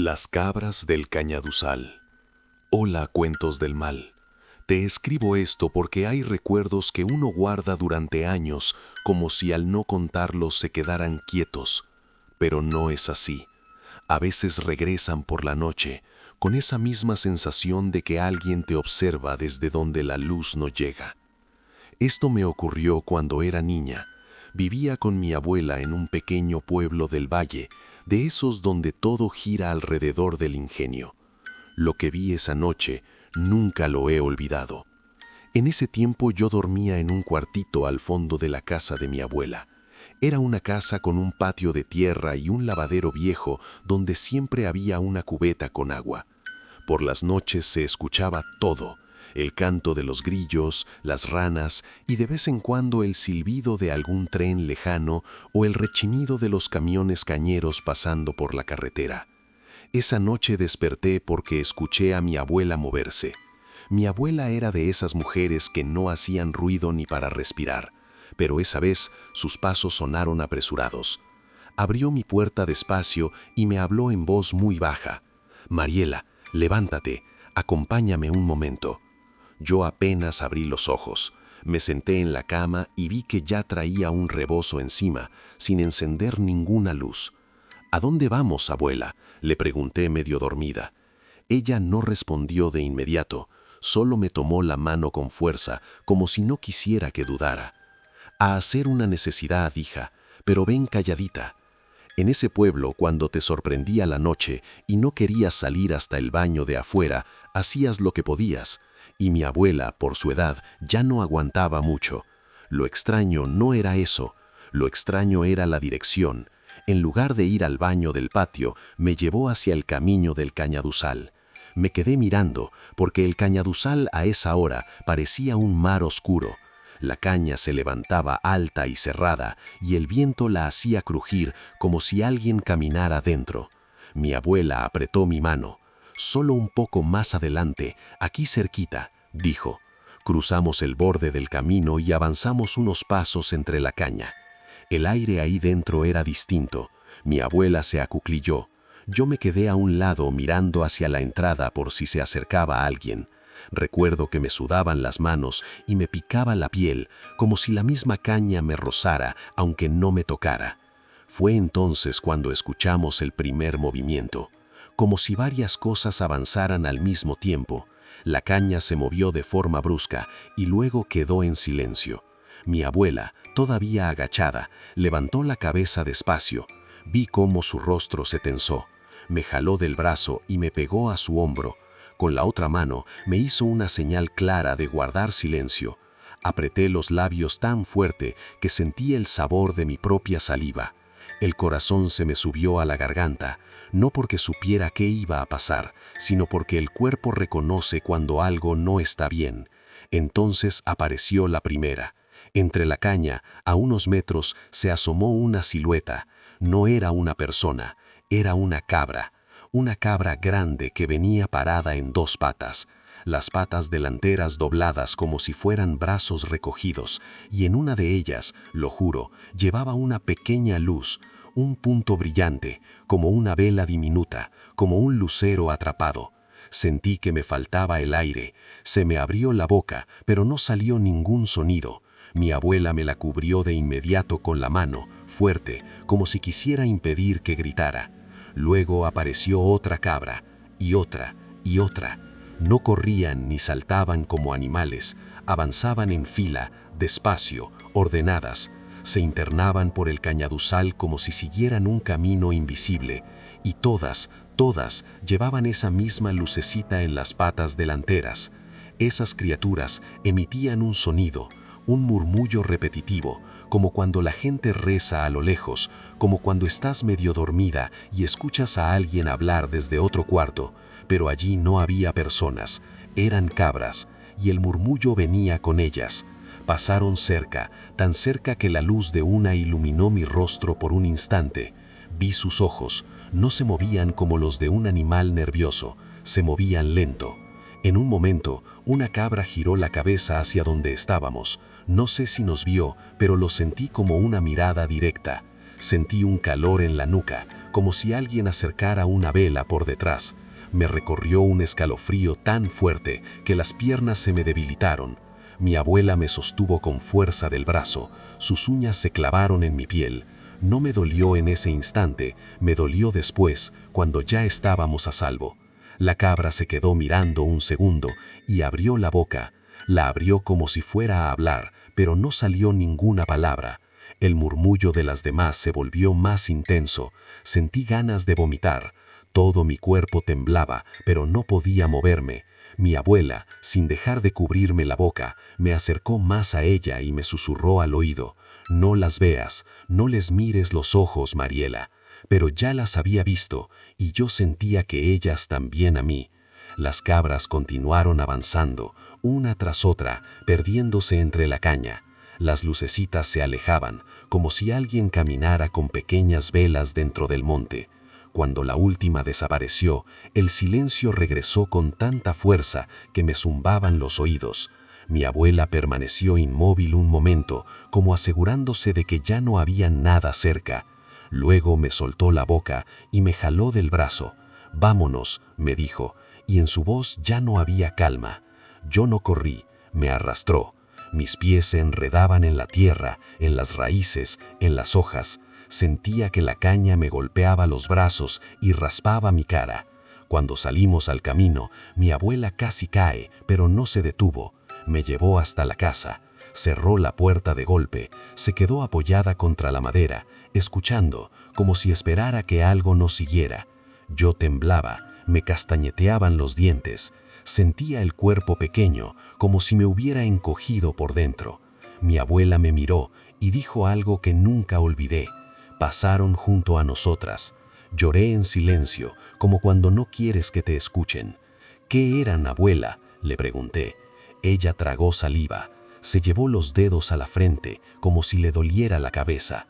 Las cabras del Cañaduzal. Hola, cuentos del mal. Te escribo esto porque hay recuerdos que uno guarda durante años como si al no contarlos se quedaran quietos. Pero no es así. A veces regresan por la noche con esa misma sensación de que alguien te observa desde donde la luz no llega. Esto me ocurrió cuando era niña. Vivía con mi abuela en un pequeño pueblo del valle, de esos donde todo gira alrededor del ingenio. Lo que vi esa noche nunca lo he olvidado. En ese tiempo yo dormía en un cuartito al fondo de la casa de mi abuela. Era una casa con un patio de tierra y un lavadero viejo donde siempre había una cubeta con agua. Por las noches se escuchaba todo: el canto de los grillos, las ranas y de vez en cuando el silbido de algún tren lejano o el rechinido de los camiones cañeros pasando por la carretera. Esa noche desperté porque escuché a mi abuela moverse. Mi abuela era de esas mujeres que no hacían ruido ni para respirar, pero esa vez sus pasos sonaron apresurados. Abrió mi puerta despacio y me habló en voz muy baja: «Mariela, levántate, acompáñame un momento». Yo apenas abrí los ojos. Me senté en la cama y vi que ya traía un rebozo encima, sin encender ninguna luz. «¿A dónde vamos, abuela?», le pregunté medio dormida. Ella no respondió de inmediato, solo me tomó la mano con fuerza, como si no quisiera que dudara. «A hacer una necesidad, hija, pero ven calladita». En ese pueblo, cuando te sorprendía la noche y no querías salir hasta el baño de afuera, hacías lo que podías. Y mi abuela, por su edad, ya no aguantaba mucho. Lo extraño no era eso, lo extraño era la dirección. En lugar de ir al baño del patio, me llevó hacia el camino del Cañaduzal. Me quedé mirando, porque el Cañaduzal a esa hora parecía un mar oscuro. La caña se levantaba alta y cerrada, y el viento la hacía crujir como si alguien caminara dentro. Mi abuela apretó mi mano. «Solo un poco más adelante, aquí cerquita», dijo. Cruzamos el borde del camino y avanzamos unos pasos entre la caña. El aire ahí dentro era distinto. Mi abuela se acuclilló. Yo me quedé a un lado mirando hacia la entrada por si se acercaba alguien. Recuerdo que me sudaban las manos y me picaba la piel, como si la misma caña me rozara, aunque no me tocara. Fue entonces cuando escuchamos el primer movimiento. Como si varias cosas avanzaran al mismo tiempo. La caña se movió de forma brusca y luego quedó en silencio. Mi abuela, todavía agachada, levantó la cabeza despacio. Vi cómo su rostro se tensó. Me jaló del brazo y me pegó a su hombro. Con la otra mano me hizo una señal clara de guardar silencio. Apreté los labios tan fuerte que sentí el sabor de mi propia saliva. El corazón se me subió a la garganta, no porque supiera qué iba a pasar, sino porque el cuerpo reconoce cuando algo no está bien. Entonces apareció la primera. Entre la caña, a unos metros, se asomó una silueta. No era una persona, era una cabra grande que venía parada en dos patas. Las patas delanteras dobladas como si fueran brazos recogidos, y en una de ellas, lo juro, llevaba una pequeña luz, un punto brillante, como una vela diminuta, como un lucero atrapado. Sentí que me faltaba el aire, se me abrió la boca, pero no salió ningún sonido. Mi abuela me la cubrió de inmediato con la mano, fuerte, como si quisiera impedir que gritara. Luego apareció otra cabra, y otra, y otra. No corrían ni saltaban como animales, avanzaban en fila, despacio, ordenadas. Se internaban por el Cañaduzal como si siguieran un camino invisible, y todas llevaban esa misma lucecita en las patas delanteras. Esas criaturas emitían un sonido, un murmullo repetitivo, como cuando la gente reza a lo lejos, como cuando estás medio dormida y escuchas a alguien hablar desde otro cuarto, pero allí no había personas, eran cabras, y el murmullo venía con ellas. Pasaron cerca, tan cerca que la luz de una iluminó mi rostro por un instante. Vi sus ojos, no se movían como los de un animal nervioso, se movían lento. En un momento, una cabra giró la cabeza hacia donde estábamos. No sé si nos vio, pero lo sentí como una mirada directa. Sentí un calor en la nuca, como si alguien acercara una vela por detrás. Me recorrió un escalofrío tan fuerte que las piernas se me debilitaron. Mi abuela me sostuvo con fuerza del brazo, sus uñas se clavaron en mi piel. No me dolió en ese instante, me dolió después, cuando ya estábamos a salvo. La cabra se quedó mirando un segundo y abrió la boca. La abrió como si fuera a hablar, pero no salió ninguna palabra. El murmullo de las demás se volvió más intenso. Sentí ganas de vomitar. Todo mi cuerpo temblaba, pero no podía moverme. Mi abuela, sin dejar de cubrirme la boca, me acercó más a ella y me susurró al oído: «No las veas, no les mires los ojos, Mariela». Pero ya las había visto, y yo sentía que ellas también a mí. Las cabras continuaron avanzando, una tras otra, perdiéndose entre la caña. Las lucecitas se alejaban, como si alguien caminara con pequeñas velas dentro del monte. Cuando la última desapareció, el silencio regresó con tanta fuerza que me zumbaban los oídos. Mi abuela permaneció inmóvil un momento, como asegurándose de que ya no había nada cerca. Luego me soltó la boca y me jaló del brazo. «Vámonos», me dijo, y en su voz ya no había calma. Yo no corrí, me arrastró. Mis pies se enredaban en la tierra, en las raíces, en las hojas. Sentía que la caña me golpeaba los brazos y raspaba mi cara. Cuando salimos al camino, mi abuela casi cae, pero no se detuvo. Me llevó hasta la casa. Cerró la puerta de golpe, se quedó apoyada contra la madera, escuchando, como si esperara que algo nos siguiera. Yo temblaba, me castañeteaban los dientes. Sentía el cuerpo pequeño, como si me hubiera encogido por dentro. Mi abuela me miró y dijo algo que nunca olvidé. Pasaron junto a nosotras. Lloré en silencio, como cuando no quieres que te escuchen. «¿Qué eran, abuela?», le pregunté. Ella tragó saliva. Se llevó los dedos a la frente, como si le doliera la cabeza.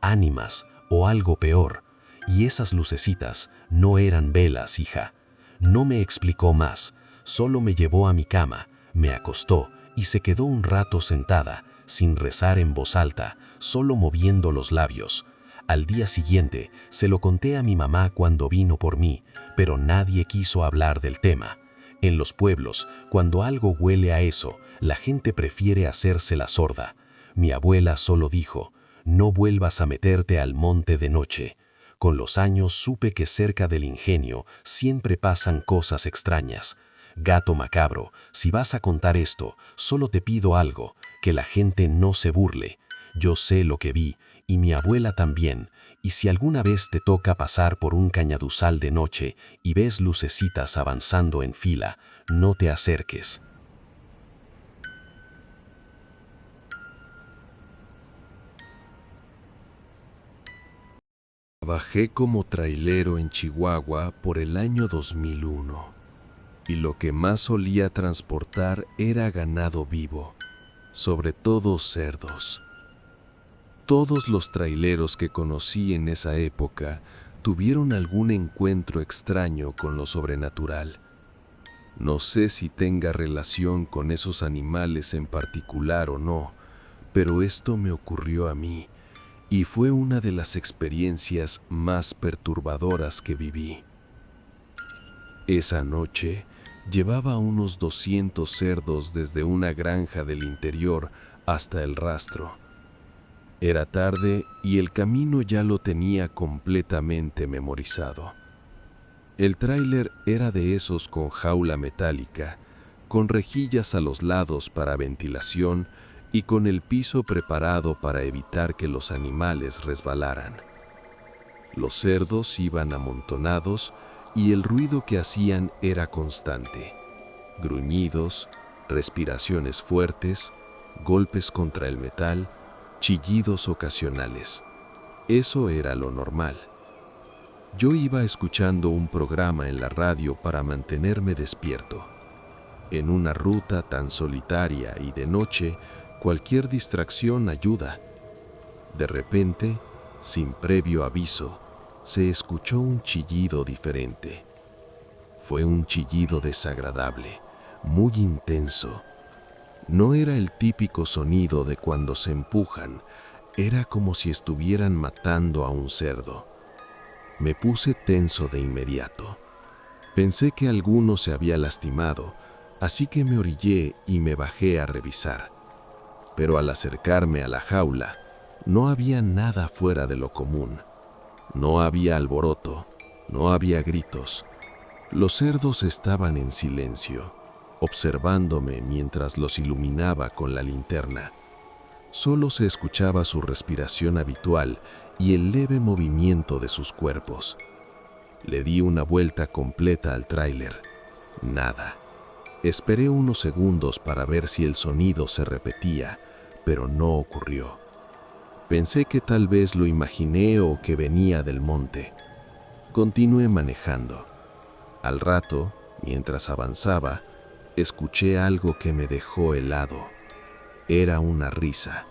«Ánimas, o algo peor. Y esas lucecitas no eran velas, hija». No me explicó más. Solo me llevó a mi cama, me acostó y se quedó un rato sentada, sin rezar en voz alta, solo moviendo los labios. Al día siguiente se lo conté a mi mamá cuando vino por mí, pero nadie quiso hablar del tema. En los pueblos, cuando algo huele a eso, la gente prefiere hacerse la sorda. Mi abuela solo dijo: «No vuelvas a meterte al monte de noche». Con los años supe que cerca del ingenio siempre pasan cosas extrañas. Gato macabro, si vas a contar esto, solo te pido algo, que la gente no se burle. Yo sé lo que vi, y mi abuela también, y si alguna vez te toca pasar por un cañaduzal de noche y ves lucecitas avanzando en fila, no te acerques. Trabajé como trailero en Chihuahua por el año 2001. Y lo que más solía transportar era ganado vivo, sobre todo cerdos. Todos los traileros que conocí en esa época tuvieron algún encuentro extraño con lo sobrenatural. No sé si tenga relación con esos animales en particular o no, pero esto me ocurrió a mí y fue una de las experiencias más perturbadoras que viví. Esa noche llevaba unos 200 cerdos desde una granja del interior hasta el rastro. Era tarde y el camino ya lo tenía completamente memorizado. El tráiler era de esos con jaula metálica, con rejillas a los lados para ventilación y con el piso preparado para evitar que los animales resbalaran. Los cerdos iban amontonados y el ruido que hacían era constante. Gruñidos, respiraciones fuertes, golpes contra el metal, chillidos ocasionales. Eso era lo normal. Yo iba escuchando un programa en la radio para mantenerme despierto. En una ruta tan solitaria y de noche, cualquier distracción ayuda. De repente, sin previo aviso, se escuchó un chillido diferente. Fue un chillido desagradable, muy intenso. No era el típico sonido de cuando se empujan, Era como si estuvieran matando a un cerdo. Me puse tenso de inmediato. Pensé que alguno se había lastimado, así que me orillé y me bajé a revisar. Pero al acercarme a la jaula, no había nada fuera de lo común. No había alboroto, no había gritos. Los cerdos estaban en silencio, observándome mientras los iluminaba con la linterna. Solo se escuchaba su respiración habitual y el leve movimiento de sus cuerpos. Le di una vuelta completa al tráiler. Nada. Esperé unos segundos para ver si el sonido se repetía, pero no ocurrió. Pensé que tal vez lo imaginé o que venía del monte. Continué manejando. Al rato, mientras avanzaba, escuché algo que me dejó helado. Era una risa.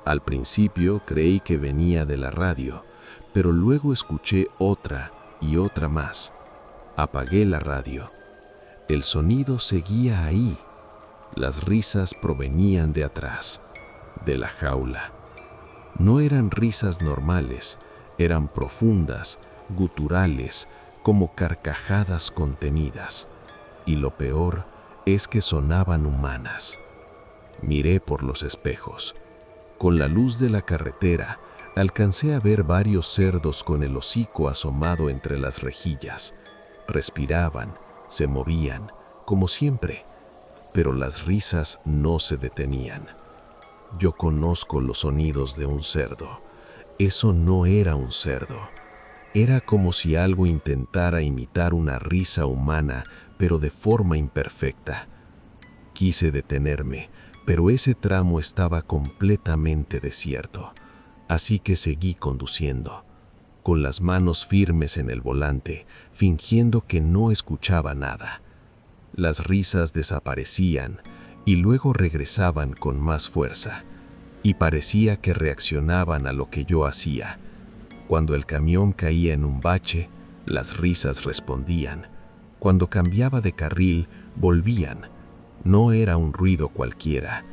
Al principio creí que venía de la radio, pero luego escuché otra y otra más. Apagué la radio. El sonido seguía ahí. Las risas provenían de atrás, de la jaula. No eran risas normales, eran profundas, guturales, como carcajadas contenidas. Y lo peor es que sonaban humanas. Miré por los espejos. Con la luz de la carretera, alcancé a ver varios cerdos con el hocico asomado entre las rejillas. Respiraban, se movían, como siempre, pero las risas no se detenían. Yo conozco los sonidos de un cerdo. Eso no era un cerdo. Era como si algo intentara imitar una risa humana, pero de forma imperfecta. Quise detenerme, pero ese tramo estaba completamente desierto, así que seguí conduciendo, con las manos firmes en el volante, fingiendo que no escuchaba nada. Las risas desaparecían y luego regresaban con más fuerza, y parecía que reaccionaban a lo que yo hacía. Cuando el camión caía en un bache, las risas respondían. Cuando cambiaba de carril, volvían. No era un ruido cualquiera,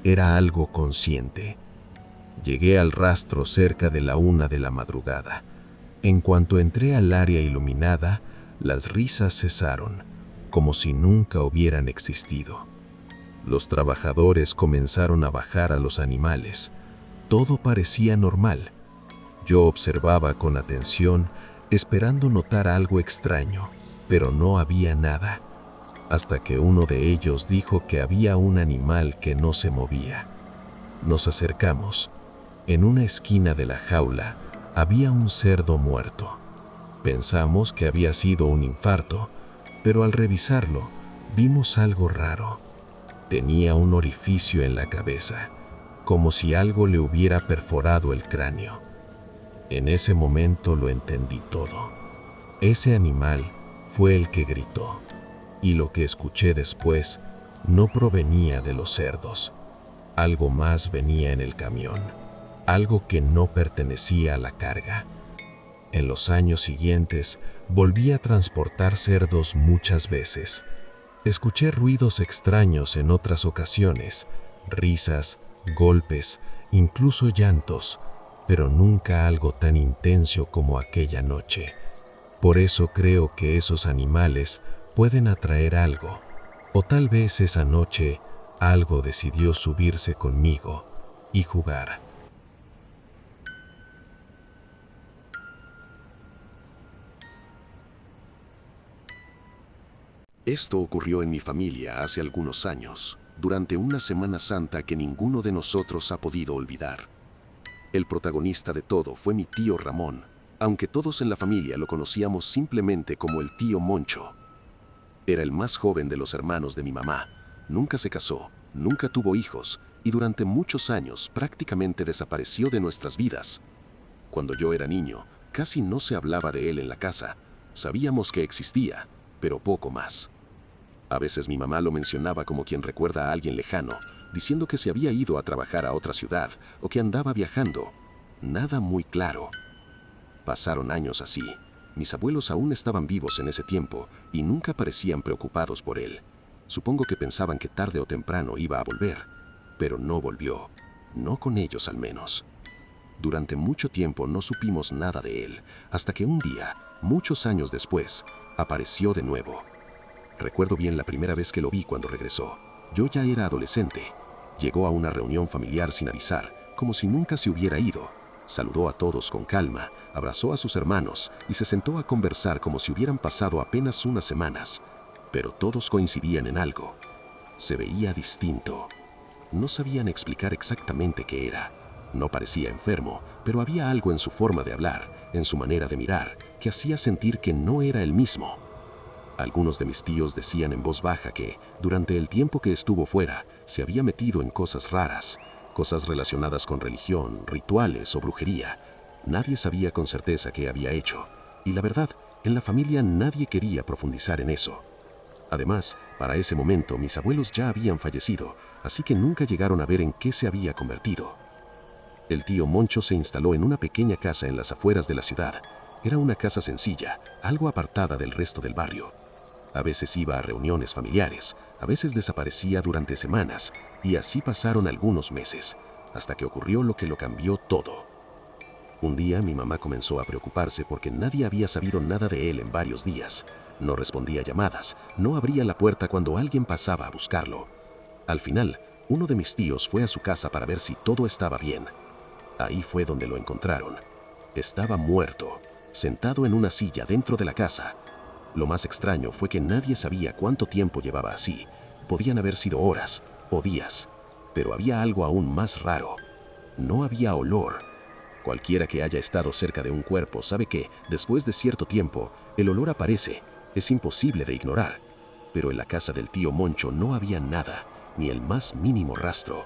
era algo consciente. Llegué al rastro cerca de la 1 de la madrugada. En cuanto entré al área iluminada, las risas cesaron, como si nunca hubieran existido. Los trabajadores comenzaron a bajar a los animales. Todo parecía normal. Yo observaba con atención, esperando notar algo extraño, pero no había nada. Hasta que uno de ellos dijo que había un animal que no se movía. Nos acercamos. En una esquina de la jaula había un cerdo muerto. Pensamos que había sido un infarto, pero al revisarlo vimos algo raro. Tenía un orificio en la cabeza, como si algo le hubiera perforado el cráneo. En ese momento lo entendí todo. Ese animal fue el que gritó. Y lo que escuché después no provenía de los cerdos. Algo más venía en el camión, algo que no pertenecía a la carga. En los años siguientes volví a transportar cerdos muchas veces. Escuché ruidos extraños en otras ocasiones, risas, golpes, incluso llantos, pero nunca algo tan intenso como aquella noche. Por eso creo que esos animales pueden atraer algo, o tal vez esa noche algo decidió subirse conmigo y jugar. Esto ocurrió en mi familia hace algunos años, durante una Semana Santa que ninguno de nosotros ha podido olvidar. El protagonista de todo fue mi tío Ramón, aunque todos en la familia lo conocíamos simplemente como el tío Moncho. Era el más joven de los hermanos de mi mamá. Nunca se casó, nunca tuvo hijos y durante muchos años prácticamente desapareció de nuestras vidas. Cuando yo era niño, casi no se hablaba de él en la casa. Sabíamos que existía, pero poco más. A veces mi mamá lo mencionaba como quien recuerda a alguien lejano, diciendo que se había ido a trabajar a otra ciudad o que andaba viajando. Nada muy claro. Pasaron años así. Mis abuelos aún estaban vivos en ese tiempo y nunca parecían preocupados por él. Supongo que pensaban que tarde o temprano iba a volver, pero no volvió. No con ellos al menos. Durante mucho tiempo no supimos nada de él, hasta que un día, muchos años después, apareció de nuevo. Recuerdo bien la primera vez que lo vi cuando regresó. Yo ya era adolescente. Llegó a una reunión familiar sin avisar, como si nunca se hubiera ido. Saludó a todos con calma, abrazó a sus hermanos y se sentó a conversar como si hubieran pasado apenas unas semanas. Pero todos coincidían en algo. Se veía distinto. No sabían explicar exactamente qué era. No parecía enfermo, pero había algo en su forma de hablar, en su manera de mirar, que hacía sentir que no era el mismo. Algunos de mis tíos decían en voz baja que, durante el tiempo que estuvo fuera, se había metido en cosas raras, cosas relacionadas con religión, rituales o brujería. Nadie sabía con certeza qué había hecho, y la verdad, en la familia nadie quería profundizar en eso. Además, para ese momento mis abuelos ya habían fallecido, así que nunca llegaron a ver en qué se había convertido. El tío Moncho se instaló en una pequeña casa en las afueras de la ciudad. Era una casa sencilla, algo apartada del resto del barrio. A veces iba a reuniones familiares, a veces desaparecía durante semanas, y así pasaron algunos meses, hasta que ocurrió lo que lo cambió todo. Un día mi mamá comenzó a preocuparse porque nadie había sabido nada de él en varios días. No respondía llamadas, no abría la puerta cuando alguien pasaba a buscarlo. Al final, uno de mis tíos fue a su casa para ver si todo estaba bien. Ahí fue donde lo encontraron. Estaba muerto, sentado en una silla dentro de la casa. Lo más extraño fue que nadie sabía cuánto tiempo llevaba así. Podían haber sido horas o días, pero había algo aún más raro. No había olor. Cualquiera que haya estado cerca de un cuerpo sabe que, después de cierto tiempo, el olor aparece. Es imposible de ignorar. Pero en la casa del tío Moncho no había nada, ni el más mínimo rastro.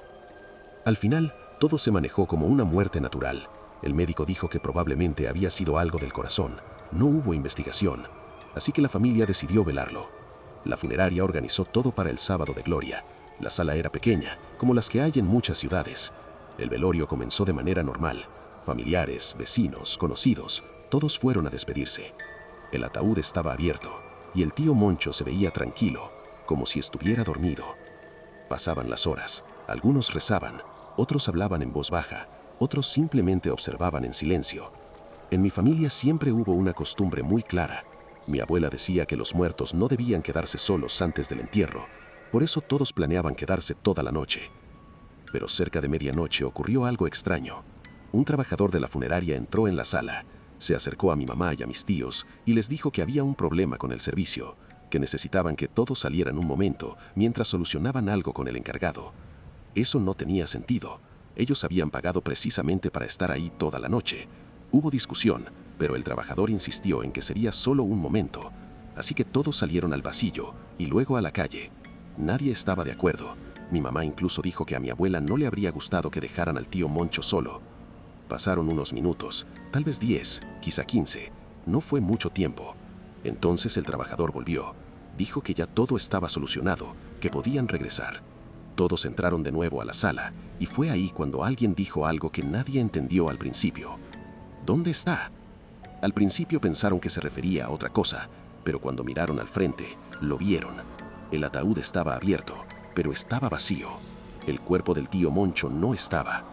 Al final, todo se manejó como una muerte natural. El médico dijo que probablemente había sido algo del corazón. No hubo investigación, así que la familia decidió velarlo. La funeraria organizó todo para el sábado de gloria. La sala era pequeña, como las que hay en muchas ciudades. El velorio comenzó de manera normal. Familiares, vecinos, conocidos, todos fueron a despedirse. El ataúd estaba abierto, y el tío Moncho se veía tranquilo, como si estuviera dormido. Pasaban las horas, algunos rezaban, otros hablaban en voz baja, otros simplemente observaban en silencio. En mi familia siempre hubo una costumbre muy clara. Mi abuela decía que los muertos no debían quedarse solos antes del entierro, por eso todos planeaban quedarse toda la noche. Pero cerca de medianoche ocurrió algo extraño. Un trabajador de la funeraria entró en la sala, se acercó a mi mamá y a mis tíos y les dijo que había un problema con el servicio, que necesitaban que todos salieran un momento mientras solucionaban algo con el encargado. Eso no tenía sentido. Ellos habían pagado precisamente para estar ahí toda la noche. Hubo discusión, pero el trabajador insistió en que sería solo un momento, así que todos salieron al pasillo y luego a la calle. Nadie estaba de acuerdo. Mi mamá incluso dijo que a mi abuela no le habría gustado que dejaran al tío Moncho solo. Pasaron unos minutos, tal vez 10, quizá 15. No fue mucho tiempo. Entonces el trabajador volvió. Dijo que ya todo estaba solucionado, que podían regresar. Todos entraron de nuevo a la sala, y fue ahí cuando alguien dijo algo que nadie entendió al principio. ¿Dónde está? Al principio pensaron que se refería a otra cosa, pero cuando miraron al frente, lo vieron. El ataúd estaba abierto, pero estaba vacío. El cuerpo del tío Moncho no estaba.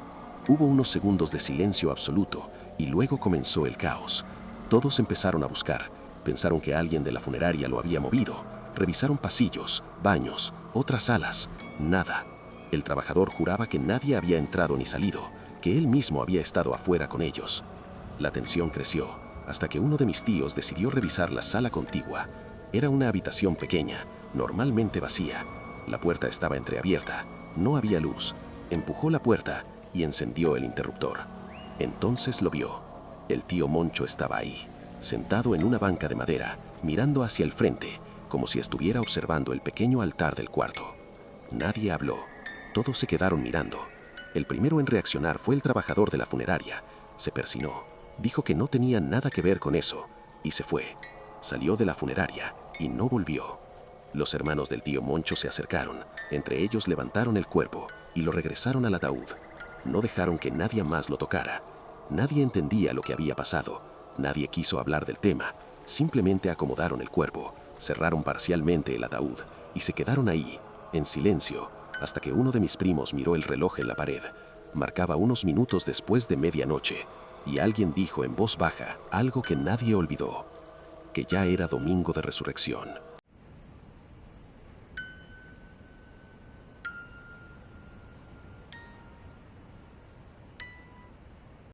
Hubo unos segundos de silencio absoluto, y luego comenzó el caos. Todos empezaron a buscar. Pensaron que alguien de la funeraria lo había movido. Revisaron pasillos, baños, otras salas. Nada. El trabajador juraba que nadie había entrado ni salido, que él mismo había estado afuera con ellos. La tensión creció, hasta que uno de mis tíos decidió revisar la sala contigua. Era una habitación pequeña, normalmente vacía. La puerta estaba entreabierta, no había luz. Empujó la puerta y encendió el interruptor. Entonces lo vio. El tío Moncho estaba ahí, sentado en una banca de madera, mirando hacia el frente, como si estuviera observando el pequeño altar del cuarto. Nadie habló. Todos se quedaron mirando. El primero en reaccionar fue el trabajador de la funeraria. Se persinó. Dijo que no tenía nada que ver con eso, y se fue. Salió de la funeraria y no volvió. Los hermanos del tío Moncho se acercaron. Entre ellos levantaron el cuerpo y lo regresaron al ataúd. No dejaron que nadie más lo tocara. Nadie entendía lo que había pasado. Nadie quiso hablar del tema. Simplemente acomodaron el cuerpo, cerraron parcialmente el ataúd y se quedaron ahí, en silencio, hasta que uno de mis primos miró el reloj en la pared. Marcaba unos minutos después de medianoche, y alguien dijo en voz baja algo que nadie olvidó, que ya era domingo de resurrección.